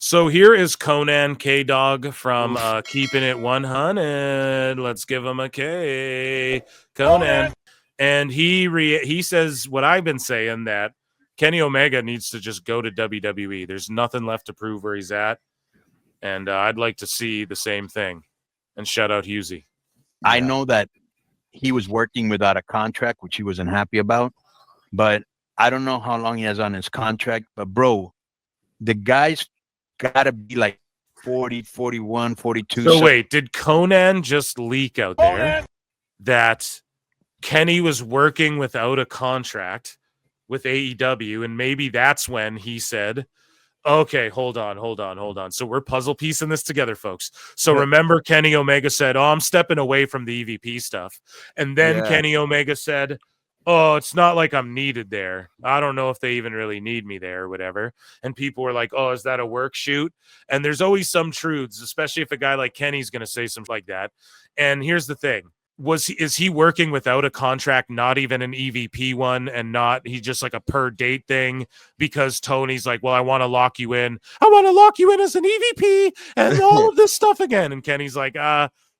So here is Conan K-Dog from Keeping It 100. Let's give him a K. Conan. And he says what I've been saying, that Kenny Omega needs to just go to WWE. There's nothing left to prove where he's at. And I'd like to see the same thing. And shout out Husey. I know that he was working without a contract, which he wasn't happy about. But I don't know how long he has on his contract. But, bro, the guy's got to be like 40, 41, 42. So wait, did Conan just leak out there that Kenny was working without a contract with AEW, and maybe that's when he said, okay, hold on. So we're puzzle piecing this together, folks. So remember, Kenny Omega said, oh, I'm stepping away from the EVP stuff. And then Kenny Omega said, oh, it's not like I'm needed there. I don't know if they even really need me there or whatever. And people were like, oh, is that a work shoot? And there's always some truths, especially if a guy like Kenny's going to say something like that. And here's the thing. Is he working without a contract, not even an EVP one, and not he just like a per date thing because Tony's like, well, I want to lock you in. I want to lock you in as an EVP and all of this stuff again. And Kenny's like,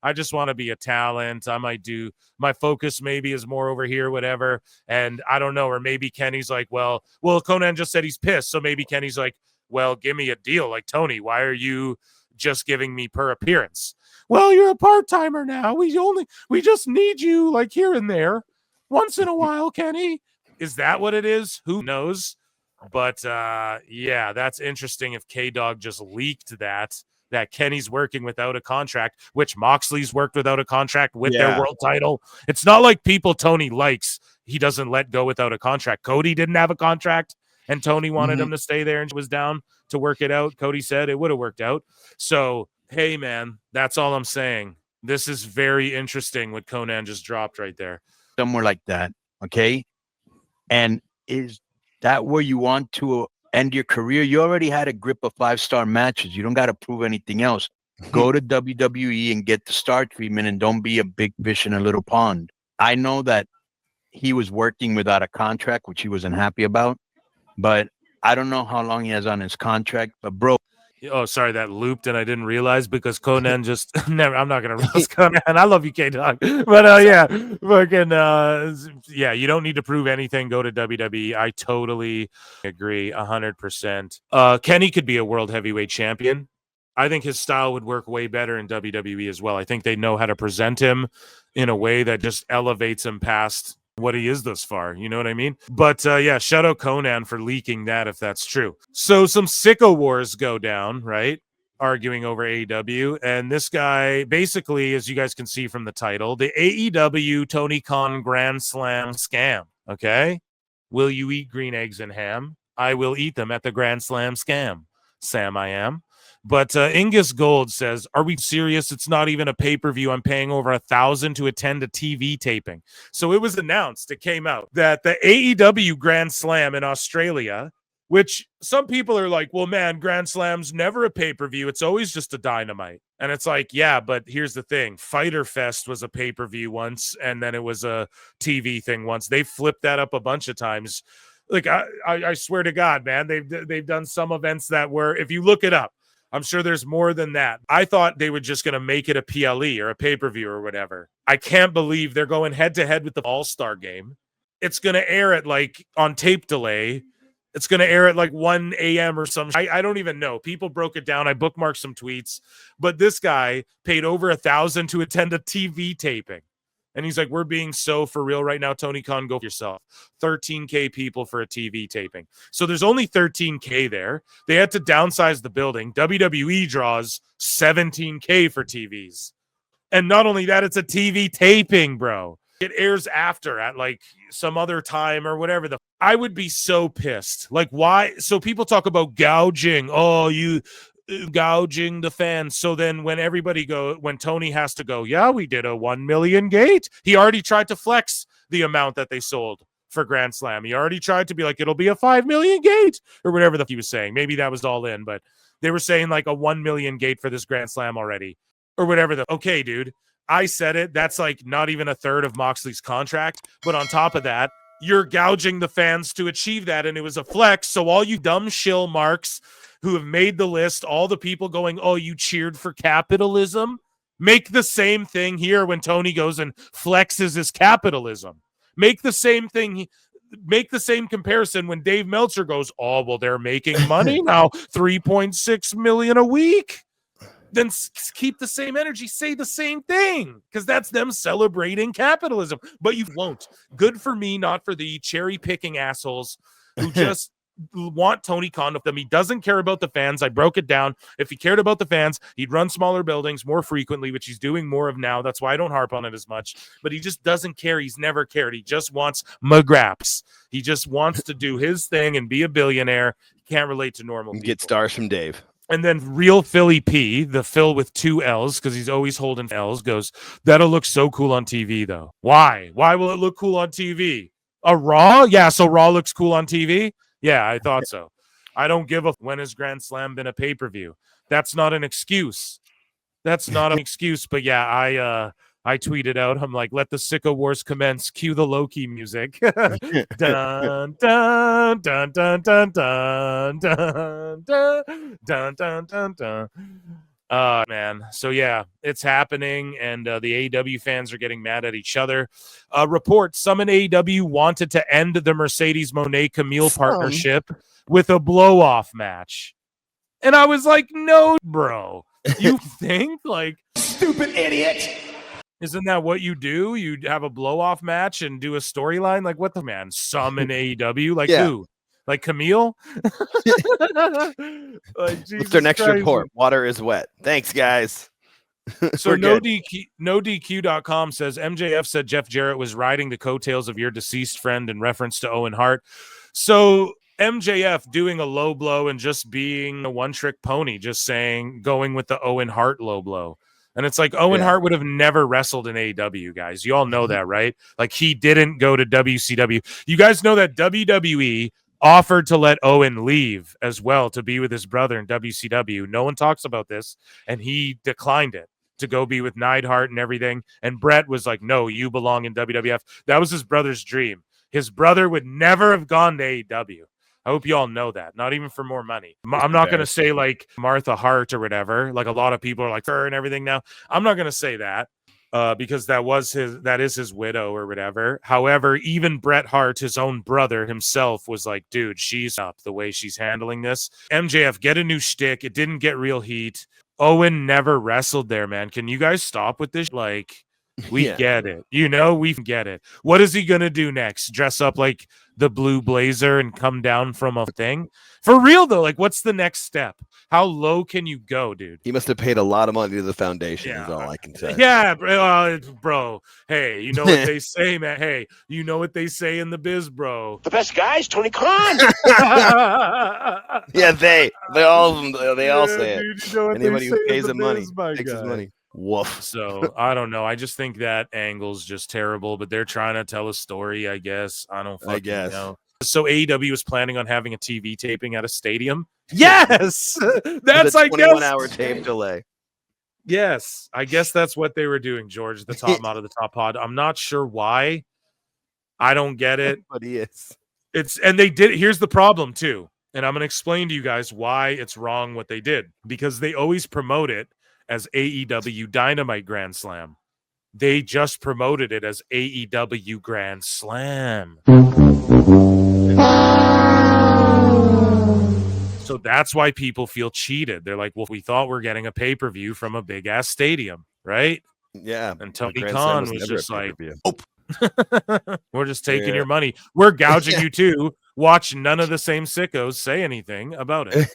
I just want to be a talent. I might do my focus maybe is more over here, whatever. And I don't know. Or maybe Kenny's like, well, Conan just said he's pissed. So maybe Kenny's like, well, give me a deal. Like, Tony, why are you just giving me per appearance? Well, you're a part-timer now. We just need you like here and there once in a while, Kenny. Is that what it is? Who knows? But yeah, that's interesting if K-Dog just leaked that Kenny's working without a contract, which Moxley's worked without a contract with their world title. It's not like people Tony likes, he doesn't let go without a contract. Cody didn't have a contract, and Tony wanted him to stay there and was down to work it out. Cody said it would have worked out. So, hey, man, that's all I'm saying. This is very interesting what Conan just dropped right there. Somewhere like that, okay? And is that where you want to end your career? You already had a grip of 5-star matches. You don't got to prove anything else. Go to WWE and get the star treatment and don't be a big fish in a little pond. I know that he was working without a contract, which he wasn't happy about, but I don't know how long he has on his contract. But, bro. Oh, sorry, that looped and I didn't realize because Conan just never. I'm not gonna roast Conan. I love you, K-Dog, but yeah, fucking yeah. You don't need to prove anything. Go to WWE. I totally agree, 100%. Kenny could be a world heavyweight champion. I think his style would work way better in WWE as well. I think they know how to present him in a way that just elevates him past what he is thus far, you know what I mean? But yeah, shout out Conan for leaking that if that's true. So some sicko wars go down, right? Arguing over AEW, and this guy basically, as you guys can see from the title, the AEW Tony Khan Grand Slam scam. Okay, will you eat green eggs and ham? I will eat them at the Grand Slam scam. Sam, I am. But Ingus Gold says, are we serious? It's not even a pay-per-view. I'm paying over $1,000 to attend a TV taping. So it was announced, it came out, that the AEW Grand Slam in Australia, which some people are like, well, man, Grand Slam's never a pay-per-view. It's always just a Dynamite. And it's like, yeah, but here's the thing. Fyter Fest was a pay-per-view once, and then it was a TV thing once. They flipped that up a bunch of times. Like, I swear to God, man, they've done some events that were, if you look it up, I'm sure there's more than that. I thought they were just going to make it a PLE or a pay-per-view or whatever. I can't believe they're going head-to-head with the All-Star Game. It's going to air at, like, on tape delay. It's going to air at, like, 1 a.m. or something. I don't even know. People broke it down. I bookmarked some tweets. But this guy paid over $1,000 to attend a TV taping. And he's like, we're being so for real right now. Tony Khan, go for yourself. 13K people for a TV taping. So there's only 13K there. They had to downsize the building. WWE draws 17K for TVs. And not only that, it's a TV taping, bro. It airs after at like some other time or whatever. I would be so pissed. Like, why? So people talk about gouging. Oh, you gouging the fans. So then when Tony has to go, yeah, we did a 1 million gate. He already tried to flex the amount that they sold for Grand Slam. He already tried to be like, it'll be a 5 million gate or whatever he was saying. Maybe that was all in, but they were saying like a 1 million gate for this Grand Slam already or whatever. Okay, dude, I said it. That's like not even a third of Moxley's contract. But on top of that, you're gouging the fans to achieve that. And it was a flex. So all you dumb shill marks who have made the list, all the people going, oh, you cheered for capitalism. Make the same thing here when Tony goes and flexes his capitalism. Make the same thing. Make the same comparison when Dave Meltzer goes, oh, well, they're making money now, 3.6 million a week. Then keep the same energy, say the same thing, because that's them celebrating capitalism. But you won't. Good for me, not for the cherry-picking assholes who just want Tony Khan with them. He doesn't care about the fans. I broke it down. If he cared about the fans, he'd run smaller buildings more frequently, which he's doing more of now. That's why I don't harp on it as much. But he just doesn't care. He's never cared. He just wants McGraps. He just wants to do his thing and be a billionaire. He can't relate to normal people. Get stars from Dave. And then real Philly P, the Phil with 2 L's, because he's always holding L's, goes, that'll look so cool on TV, though. Why? Why will it look cool on TV? A Raw? Yeah, so Raw looks cool on TV? Yeah, I thought so. I don't give a when has Grand Slam been a pay-per-view. That's not an excuse. That's not an excuse. But yeah, I tweeted out, I'm like, let the Sicko Wars commence. Cue the Loki music. dun, dun, dun, dun, dun, dun, dun, dun, dun, dun, dun, dun. Man. So yeah, it's happening, and the AEW fans are getting mad at each other. Report: some in AEW wanted to end the Mercedes Moné Camille partnership with a blow-off match, and I was like, no, bro. You think like stupid idiot? Isn't that what you do? You have a blow-off match and do a storyline? Like what the man? Some in AEW? Like who? Like Camille? Like, what's their next report? Water is wet. Thanks, guys. So NoDQ.com says MJF said Jeff Jarrett was riding the coattails of your deceased friend in reference to Owen Hart. So MJF doing a low blow and just being a one-trick pony, just saying going with the Owen Hart low blow. And it's like Owen Hart would have never wrestled in AEW, guys. You all know that, right? Like he didn't go to WCW. You guys know that WWE offered to let Owen leave as well to be with his brother in WCW. No one talks about this, and he declined it to go be with Neidhart and everything. And Brett was like, no, you belong in WWF. That was his brother's dream. His brother would never have gone to AEW. I hope you all know that. Not even for more money. I'm not going to say like Martha Hart or whatever. Like a lot of people are like her and everything now. I'm not going to say that. Because that is his widow or whatever. However, even Bret Hart, his own brother himself, was like, dude, she's up the way she's handling this. MJF, get a new shtick. It didn't get real heat. Owen never wrestled there, man. Can you guys stop with this? Like, we get it. You know, we get it. What is he going to do next? Dress up like the Blue Blazer and come down from a thing? For real, though, like, what's the next step? How low can you go, dude? He must have paid a lot of money to the foundation, is all I can say. Yeah, bro. Hey, you know what they say, man. Hey, you know what they say in the biz, bro. The best guy's Tony Khan. Yeah, they all say it. Dude, you know anybody who pays him money takes his money. Woof. So I don't know. I just think that angle's just terrible, but they're trying to tell a story, I guess. I don't fucking know. So AEW is planning on having a TV taping at a stadium. Yes, that's like 21-hour tape delay. Yes, I guess that's what they were doing, George. The top mod of the top pod. I'm not sure why. I don't get it. But he is. And they did. Here's the problem too, and I'm going to explain to you guys why it's wrong what they did, because they always promote it as AEW Dynamite Grand Slam. They just promoted it as AEW Grand Slam. So that's why people feel cheated. They're like, well, we thought we're getting a pay-per-view from a big-ass stadium, right? Yeah. And Tony Khan was just like, oh, we're just taking your money. We're gouging you too. Watch none of the same sickos say anything about it.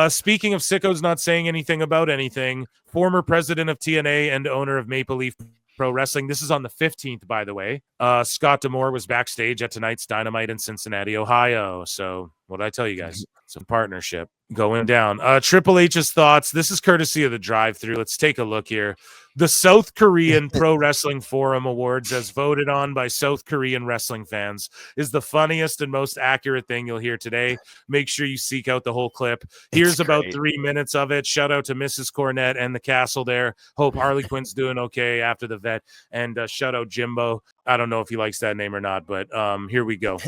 Speaking of sickos not saying anything about anything, former president of TNA and owner of Maple Leaf Pro Wrestling. This is on the 15th, by the way. Scott D'Amore was backstage at tonight's Dynamite in Cincinnati, Ohio. So what did I tell you guys? Some partnership going down. Triple H's thoughts. This is courtesy of the Drive-Thru. Let's take a look here. The South Korean Pro Wrestling Forum Awards, as voted on by South Korean wrestling fans, is the funniest and most accurate thing you'll hear today. Make sure you seek out the whole clip. Here's about 3 minutes of it. Shout out to Mrs. Cornette and the castle there. Hope Harley Quinn's doing okay after the vet. And shout out Jimbo. I don't know if he likes that name or not, but here we go.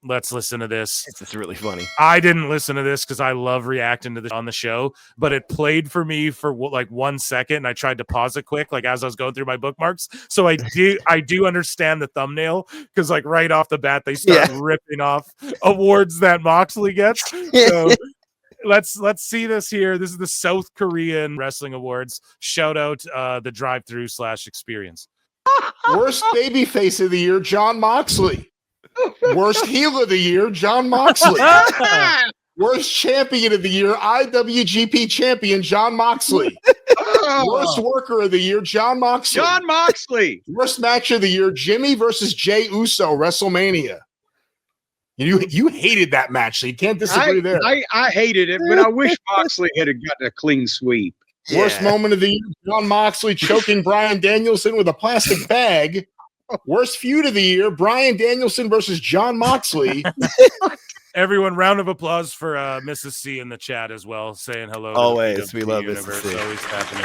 Let's listen to this. It's really funny. I didn't listen to this because I love reacting to this on the show, but it played for me for like 1 second, and I tried to pause it quick, like as I was going through my bookmarks. So I do understand the thumbnail, because like right off the bat they start ripping off awards that Moxley gets. So let's see this here. This is the South Korean Wrestling Awards. Shout out the Drive-Thru / Experience. Worst babyface of the year, Jon Moxley. Worst heel of the year, Jon Moxley. Worst champion of the year, IWGP champion, Jon Moxley. Worst worker of the year, Jon Moxley. Jon Moxley. Worst match of the year, Jimmy versus Jey Uso, WrestleMania. You hated that match, so you can't disagree there. I hated it, but I wish Moxley had gotten a clean sweep. Worst moment of the year, Jon Moxley choking Bryan Danielson with a plastic bag. Worst feud of the year, Bryan Danielson versus Jon Moxley. Everyone, round of applause for Mrs. C in the chat as well, saying hello. Always, to the we love universe. Mrs. C. Always happening.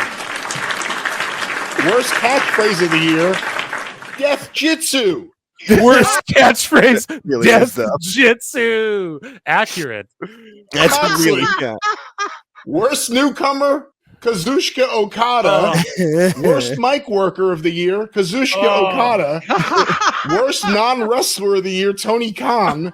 Worst catchphrase of the year, Death Jitsu. Worst catchphrase, Really Death is, Jitsu. Accurate. That's Moxley. really good. Worst newcomer, Kazuchika Okada. Worst mic worker of the year, Kazuchika Okada. Worst non-wrestler of the year, Tony Khan.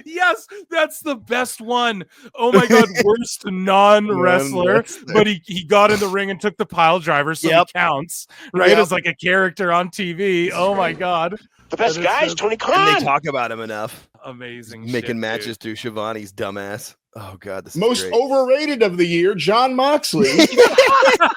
Yes, that's the best one. Oh my god, worst non-wrestler, but he got in the ring and took the pile driver, so he counts, right? As like a character on TV. Oh my god. The best guys, Tony And Khan. they talk about him enough. Amazing. Making matches through Shivani's dumbass. Oh god, this Most is great. overrated of the year, Jon Moxley.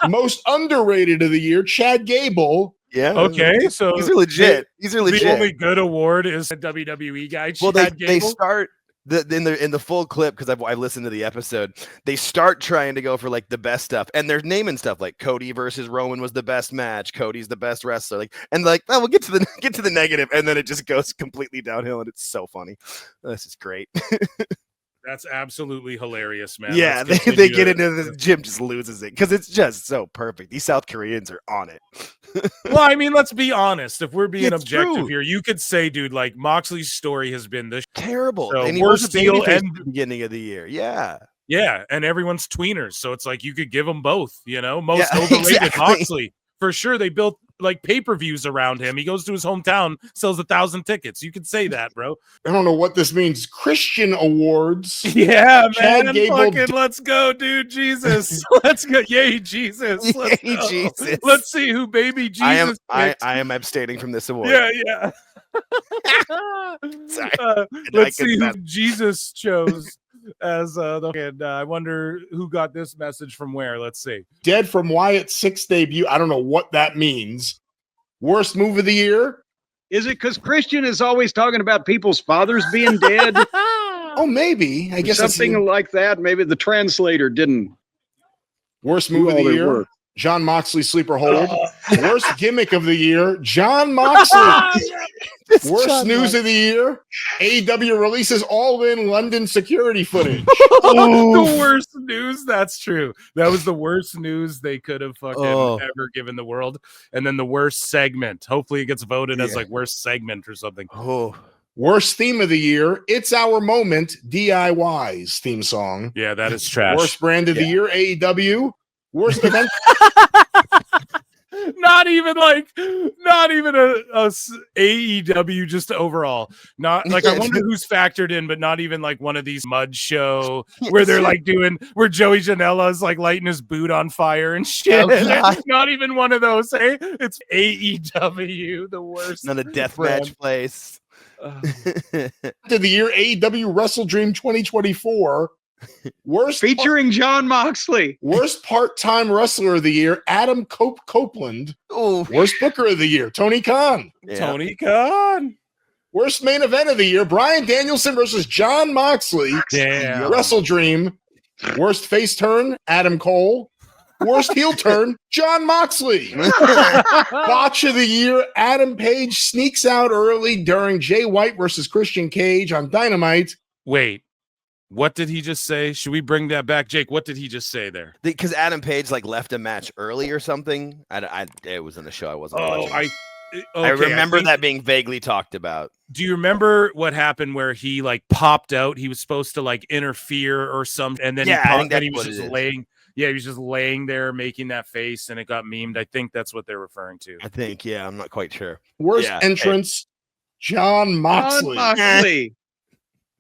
Most underrated of the year, Chad Gable. Yeah. Okay, so These are legit. These are legit. The only good award is a WWE guy. Well, Chad they Gable. start in the full clip, because I listened to the episode. They start trying to go for like the best stuff, and they're naming stuff like Cody versus Roman was the best match. Cody's the best wrestler. Like, and like, oh, we'll get to the negative, and then it just goes completely downhill, and it's so funny. This is great. That's absolutely hilarious, man. Yeah, Let's they continue get it. into the gym, just loses it because it's just so perfect. These South Koreans are on it. Well, I mean, let's be honest. If we're being It's objective true. here, you could say, dude, like Moxley's story has been this Terrible. So and he was worst a heel babyface and- at the beginning of the year. Yeah. Yeah, and everyone's tweeners, so it's like you could give them both. You know, most Yeah, overrated exactly. Moxley for sure. They built like pay-per-views around him. He goes to his hometown, sells 1,000 tickets. You could say that, bro. I don't know what this means. Christian awards. Yeah, Chad man. Gable- Fucking let's go, dude. Jesus. Let's go. Yay, Jesus. Let's Yay, go. Jesus. Let's see who baby Jesus I picks. am abstaining from this award. Yeah. Sorry. Let's I see who confess. Jesus chose as the. And I wonder who got this message from where. Let's see. Dead from Wyatt's 6th debut. I don't know what that means. Worst move of the year. Is it because Christian is always talking about people's fathers being dead? Oh, maybe. I guess that's Something like that. Maybe the translator didn't worst do move of all the their year. work. John Moxley sleeper hold. Worst gimmick of the year. John Moxley. Worst news of the year. AEW releases all-in London security footage. The worst news. That's true. That was the worst news they could have fucking ever given the world. And then the worst segment. Hopefully it gets voted as like worst segment or something. Oh, Worst theme of the year. It's Our Moment. DIY's theme song. Yeah, that is trash. Worst brand of the year. AEW. Worst event. not even a AEW, just overall. Not like I wonder who's factored in, but not even like one of these mud show where they're like where Joey Janela's like lighting his boot on fire and shit. God. Not even one of those. Hey, it's AEW, the worst. not a death brand. match place. of the year. AEW Wrestle Dream 2024. Worst Featuring Jon Moxley. Worst part-time wrestler of the year, Adam Copeland. Oh, Worst booker of the year, Tony Khan. yeah. Tony Khan. Worst main event of the year, Bryan Danielson versus Jon Moxley. Damn. Wrestle Dream. Worst face turn, Adam Cole. Worst heel turn, Jon Moxley. Botch of the year, Adam Page sneaks out early during Jay White versus Christian Cage on Dynamite. Wait, what did he just say? Should we bring that back, Jake? What did he just say there? Because Adam Page like left a match early or something. It was in the show. I wasn't. watching. I remember that being vaguely talked about. Do you remember what happened where he like popped out? He was supposed to like interfere or something, and then he popped, and he was just laying. Yeah, he was just laying there making that face, and it got memed. I think that's what they're referring to. I think, yeah, I'm not quite sure. Worst entrance, Jon Moxley.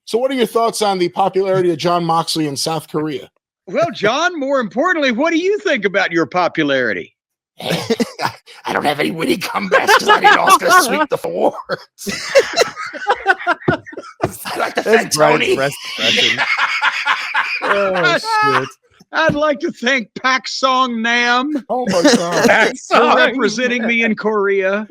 So what are your thoughts on the popularity of Jon Moxley in South Korea? Well, John, more importantly, what do you think about your popularity? I don't have any witty comebacks because I didn't know I was going to sweep the awards. I'd like to thank Tony. Oh, shit. I'd like to thank Pak Song Nam Oh my God. for representing me in Korea.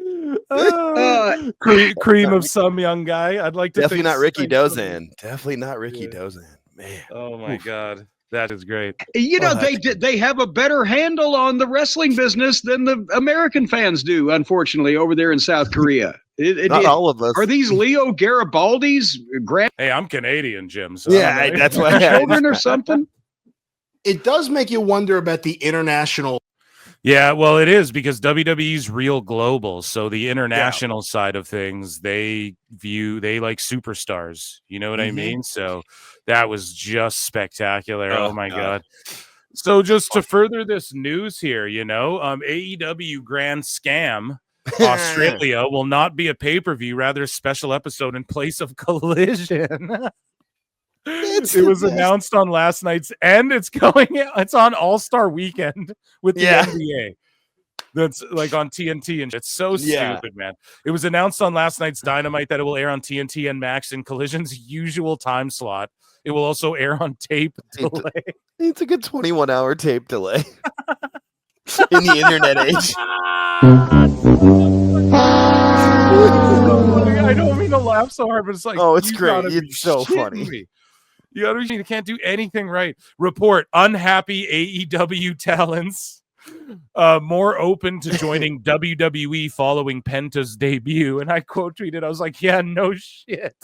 Cream of some young guy. I'd like to Definitely think not Ricky Dozan. Definitely not Ricky Dozan. Man. Oh my God. That is great. You know, they have a better handle on the wrestling business than the American fans do, unfortunately, over there in South Korea. Not all of us. Are these Leo Garibaldi's Hey, I'm Canadian, Jim. So yeah, that's why. children or something? It does make you wonder about the international. Yeah, well, it is because WWE's real global. So the international side of things, they like superstars. You know what I mean? So that was just spectacular. Oh my God. So just to further this news here, AEW Grand Slam Australia will not be a pay-per-view, rather a special episode in place of Collision. It was announced on last night's, and it's on All-Star Weekend with the NBA. That's like on TNT, and it's so stupid, man. It was announced on last night's Dynamite that it will air on TNT and Max in Collision's usual time slot. It will also air on tape delay. It's a good 21-hour tape delay in the internet age. I don't mean to laugh so hard, but it's like, oh, it's great. It's so funny. Me. You can't do anything right. Report: unhappy AEW talents more open to joining WWE following Penta's debut. And I quote tweeted, I was like, yeah, no shit.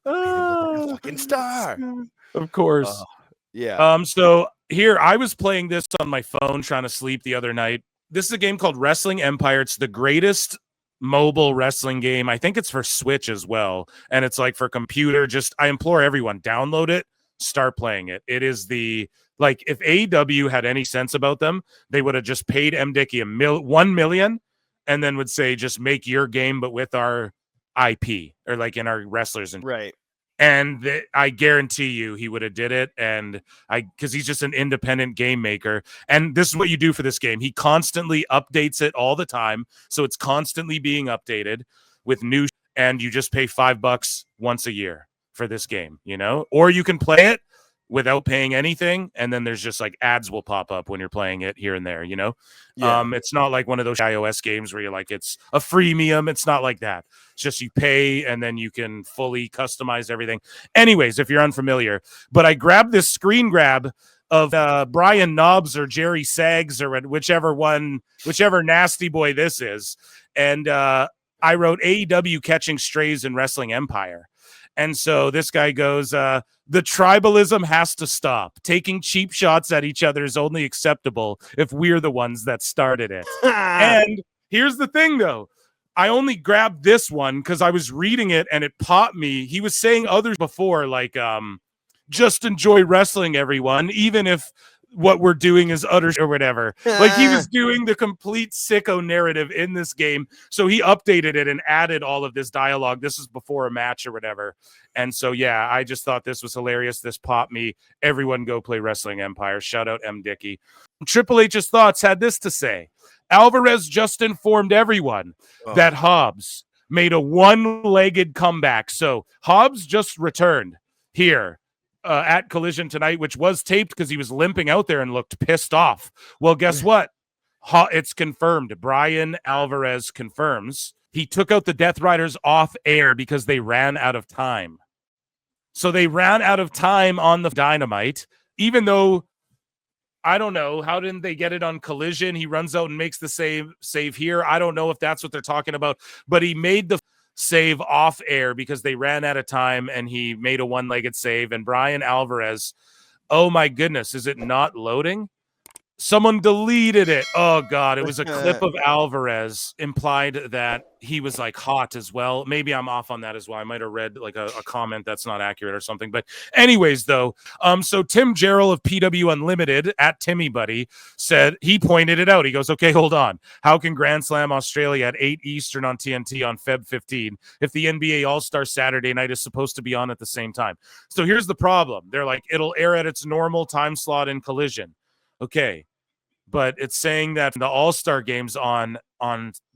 Fucking star. Of course. Yeah. So here, I was playing this on my phone trying to sleep the other night. This is a game called Wrestling Empire. It's the greatest mobile wrestling game. I think it's for Switch as well. And it's like for computer. I implore everyone, download it, start playing it. It is if AEW had any sense about them, they would have just paid M. Dickey $1 million and then would say, just make your game, but with our IP or like in our wrestlers. And right. And I guarantee you he would have did it. And because he's just an independent game maker. And this is what you do for this game. He constantly updates it all the time. So it's constantly being updated with new, and you just pay $5 once a year for this game, or you can play it without paying anything. And then there's just like ads will pop up when you're playing it here and there, Yeah. It's not like one of those iOS games where you're like, it's a freemium. It's not like that. It's just you pay and then you can fully customize everything. Anyways, if you're unfamiliar, but I grabbed this screen grab of Brian Knobs or Jerry Sags or whichever nasty boy this is. And I wrote AEW catching strays in Wrestling Empire. And so this guy goes, the tribalism has to stop. Taking cheap shots at each other is only acceptable if we're the ones that started it. And here's the thing, though. I only grabbed this one because I was reading it and it popped me. He was saying others before, like, just enjoy wrestling, everyone, even if what we're doing is utter or whatever. Like he was doing the complete sicko narrative in this game. So he updated it and added all of this dialogue. This is before a match or whatever. And so, yeah, I just thought this was hilarious. This popped me. Everyone go play Wrestling Empire. Shout out M. Dickey. Triple H's thoughts had this to say. Alvarez just informed everyone that Hobbs made a one-legged comeback. So Hobbs just returned here at Collision tonight, which was taped because he was limping out there and looked pissed off. Well, guess what? It's confirmed. Brian Alvarez confirms he took out the Death Riders off air because they ran out of time. So they ran out of time on the Dynamite, even though I don't know. How didn't they get it on Collision? He runs out and makes the save here. I don't know if that's what they're talking about, but he made the save off air because they ran out of time and he made a one-legged save. And Brian Alvarez, oh my goodness, is it not loading? Someone deleted it. Oh God, it was a clip of Alvarez, implied that he was like hot as well. Maybe I'm off on that as well. I might have read like a comment that's not accurate or something. But anyways, though, so Tim Jarrell of PW Unlimited at Timmy Buddy said, he pointed it out. He goes, okay, hold on. How can Grand Slam Australia at 8 Eastern on TNT on Feb 15 if the NBA All-Star Saturday night is supposed to be on at the same time? So here's the problem. They're like, it'll air at its normal time slot in Collision. Okay. But it's saying that the All-Star game's on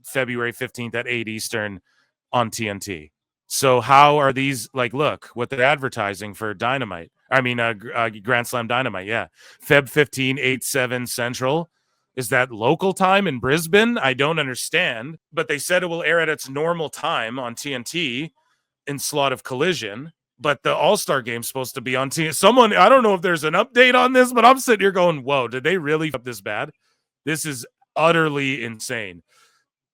February 15th at 8 Eastern on TNT. So how are these, like, look, what they're advertising for Dynamite. I mean, Grand Slam Dynamite, yeah. Feb 15, 8/7 Central. Is that local time in Brisbane? I don't understand. But they said it will air at its normal time on TNT in slot of Collision. But the All-Star game's supposed to be on TNT. Someone, I don't know if there's an update on this, but I'm sitting here going, whoa, did they really f up this bad? This is utterly insane.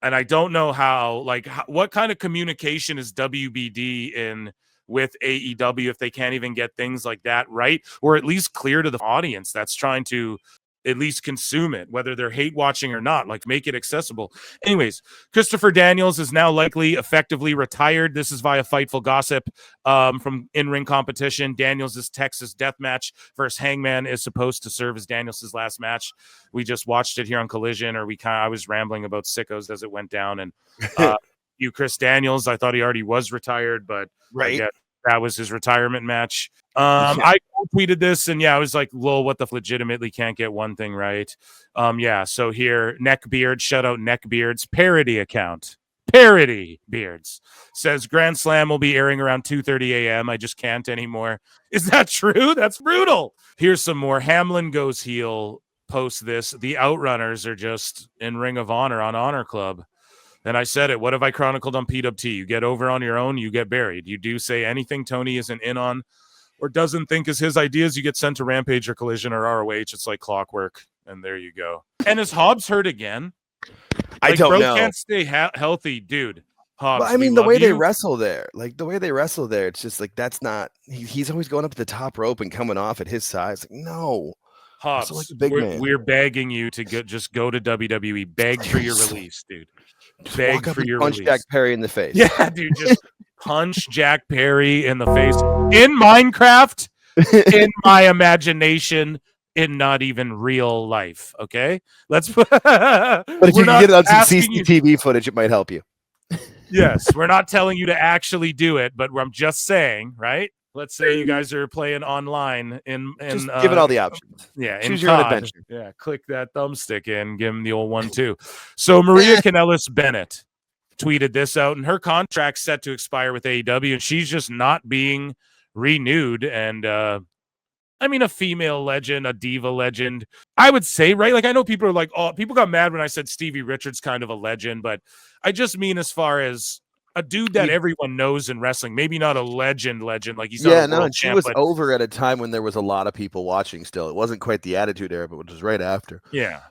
And I don't know how, what kind of communication is WBD in with AEW if they can't even get things like that right, or at least clear to the audience that's trying to at least consume it, whether they're hate watching or not, like make it accessible. Anyways, Christopher Daniels is now likely effectively retired. This is via Fightful Gossip from in-ring competition. Daniels' Texas death match versus Hangman is supposed to serve as Daniels' last match. We just watched it here on Collision, or I was rambling about sickos as it went down. And Chris Daniels, I thought he already was retired, but right. That was his retirement match. I tweeted this, and I was like, lol, what the legitimately can't get one thing right. So here, Neckbeard, shout out Neckbeard's parody account. Parody Beards says Grand Slam will be airing around 2:30 a.m. I just can't anymore. Is that true? That's brutal. Here's some more. Hamlin Goes Heel posts this. The Outrunners are just in Ring of Honor on Honor Club. And I said it. What have I chronicled on PWT? You get over on your own, you get buried. You do say anything Tony isn't in on or doesn't think is his ideas, you get sent to Rampage or Collision or ROH. It's like clockwork. And there you go. And is Hobbs hurt again? I don't know. Can't stay healthy, dude. Hobbs, well, I mean, the way they wrestle there, it's just like that's not. He's always going up the top rope and coming off at his size. Like, no, Hobbs, like a big man. We're begging you to just go to WWE. Beg for your release, dude. Beg for your punch release. Jack Perry in the face. Yeah, dude, just punch Jack Perry in the face in Minecraft, in my imagination, in not even real life. Okay, let's. But if you can get it on some CCTV footage, it might help you. Yes, we're not telling you to actually do it, but I'm just saying, right? Let's say you guys are playing online in just give it all the options. Yeah, choose your own adventure. Yeah, click that thumbstick in, give him the old 1-2. So Maria Kanellis Bennett tweeted this out, and her contract's set to expire with AEW, and she's just not being renewed. And I mean, a female legend, a diva legend, I would say, right? Like, I know people are like, oh, people got mad when I said Stevie Richards kind of a legend, but I just mean as far as a dude that everyone knows in wrestling, maybe not a legend, like he's not a world she champ, was over at a time when there was a lot of people watching still. It wasn't quite the Attitude Era, but it was right after. Yeah.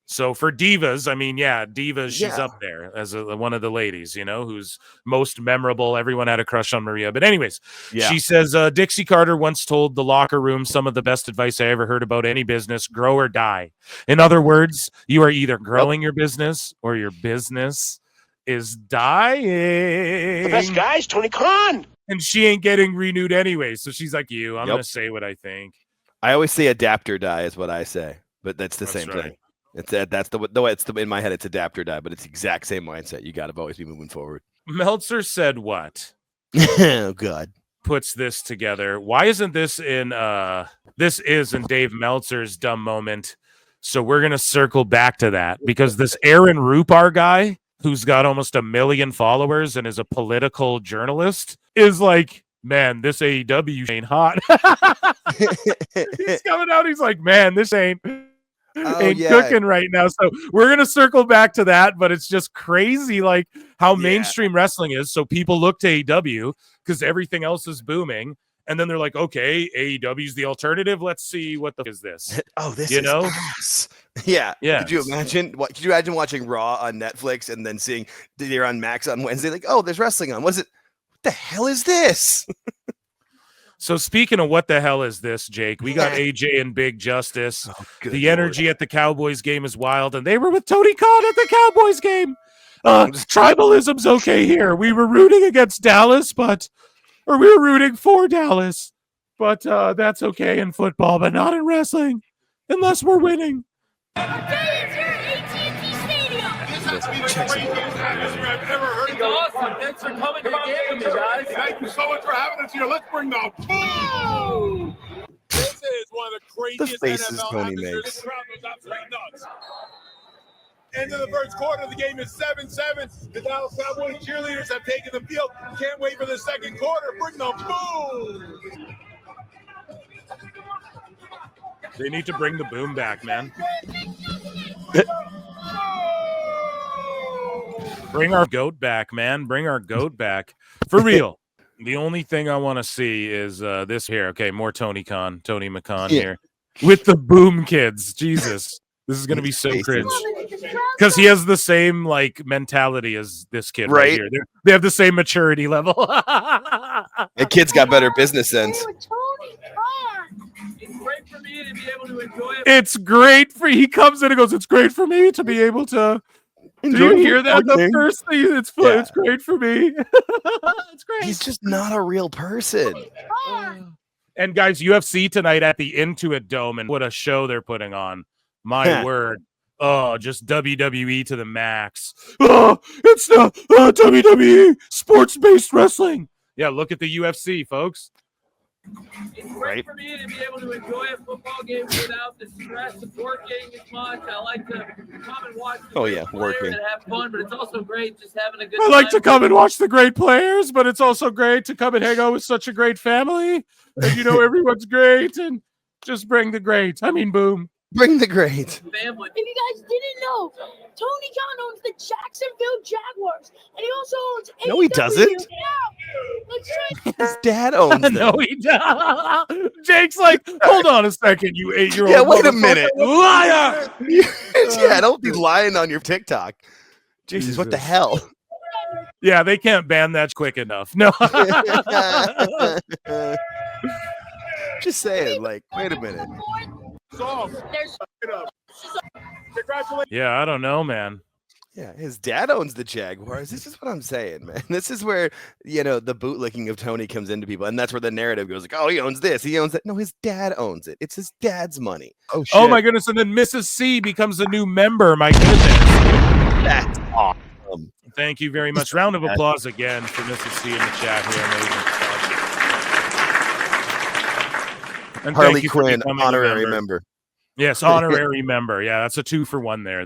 So for divas, I mean, divas, she's up there as one of the ladies, who's most memorable. Everyone had a crush on Maria. But anyways, she says, Dixie Carter once told the locker room some of the best advice I ever heard about any business: grow or die. In other words, you are either growing your business or your business is dying. The best guy's Tony Khan. And she ain't getting renewed anyway. So she's like, I'm going to say what I think. I always say adapt or die is what I say, but that's the same thing. That's in my head. It's adapt or die, but it's the exact same mindset. You got to always be moving forward. Meltzer said what? Oh God. Puts this together. Why isn't this in Dave Meltzer's dumb moment? So we're going to circle back to that because this Aaron Rupar guy, who's got almost 1 million followers and is a political journalist, is like, man, this AEW ain't hot. He's coming out. He's like, man, this ain't cooking right now. So we're going to circle back to that, but it's just crazy like how mainstream wrestling is. So people look to AEW because everything else is booming. And then they're like, okay, AEW's the alternative. Let's see what the f- is this. Oh, this You is know? ass. Yeah. Yeah. Could you imagine? What could you imagine watching Raw on Netflix and then seeing they're on Max on Wednesday? Like, oh, there's wrestling on. What the hell is this? So speaking of what the hell is this, Jake? We got AJ and Big Justice. Oh, good The Lord. energy at the Cowboys game is wild, and they were with Tony Khan at the Cowboys game. Tribalism's okay here. We were rooting against Dallas, or we were rooting for Dallas, but that's okay in football, but not in wrestling, unless we're winning. Awesome. Thanks for coming to the game with me, guys. Thank you so much for having us here. Let's bring the boom! This is one of the craziest faces NFL Tony atmospheres. makes. This crowd goes absolutely nuts. End of the first quarter. The game is 7-7. The Dallas Cowboys cheerleaders have taken the field. Can't wait for the second quarter. Bring the boom! They need to bring the boom back, man. Bring our goat back, man. Bring our goat back. For real. The only thing I want to see is this here. Okay, more Tony McCon here. With the boom kids. Jesus. This is going to be so cringe. Because he has the same, like, mentality as this kid right here. They have the same maturity level. The kid's got better business sense. It's great for me to be able to enjoy it. It's great for he comes in and goes, it's great for me to be able to do you hear that? The first thing it's great for me. It's great. He's just not a real person. And guys, UFC tonight at the Intuit Dome, and what a show they're putting on. My word. Oh, just WWE to the max. Oh, it's the WWE sports-based wrestling. Yeah, look at the UFC, folks. It's great for me to be able to enjoy a football game without the stress of working as much. I like to come and watch the working. and have fun, but it's also great just having a good time. I like to come and watch the great players, but it's also great to come and hang out with such a great family. And you know, everyone's great, and just bring the great. I mean, boom. Bring the great. Family. If you guys didn't know, Tony Khan owns the Jacksonville Jaguars, and he also owns AEW. No, he doesn't. Yeah. His dad owns them. No, he doesn't. Jake's like, hold on a second, you 8-year-old. Yeah, wait a minute. Liar. Yeah, don't be lying on your TikTok. Jesus, what the hell? Yeah, they can't ban that quick enough. No. Just saying, like, wait a minute. Yeah, I don't know, man. Yeah, his dad owns the Jaguars. This is what I'm saying, man. This is where, you know, the bootlicking of Tony comes into people. And that's where the narrative goes like, oh, he owns this. He owns that. No, his dad owns it. It's his dad's money. Oh, shit. Oh, my goodness. And then Mrs. C becomes a new member. My goodness. That's awesome. Thank you very much. Round of applause again for Mrs. C in the chat here. Amazing. And Harley Quinn, honorary member. Yes, honorary member. Yeah, that's a 2-for-1 there.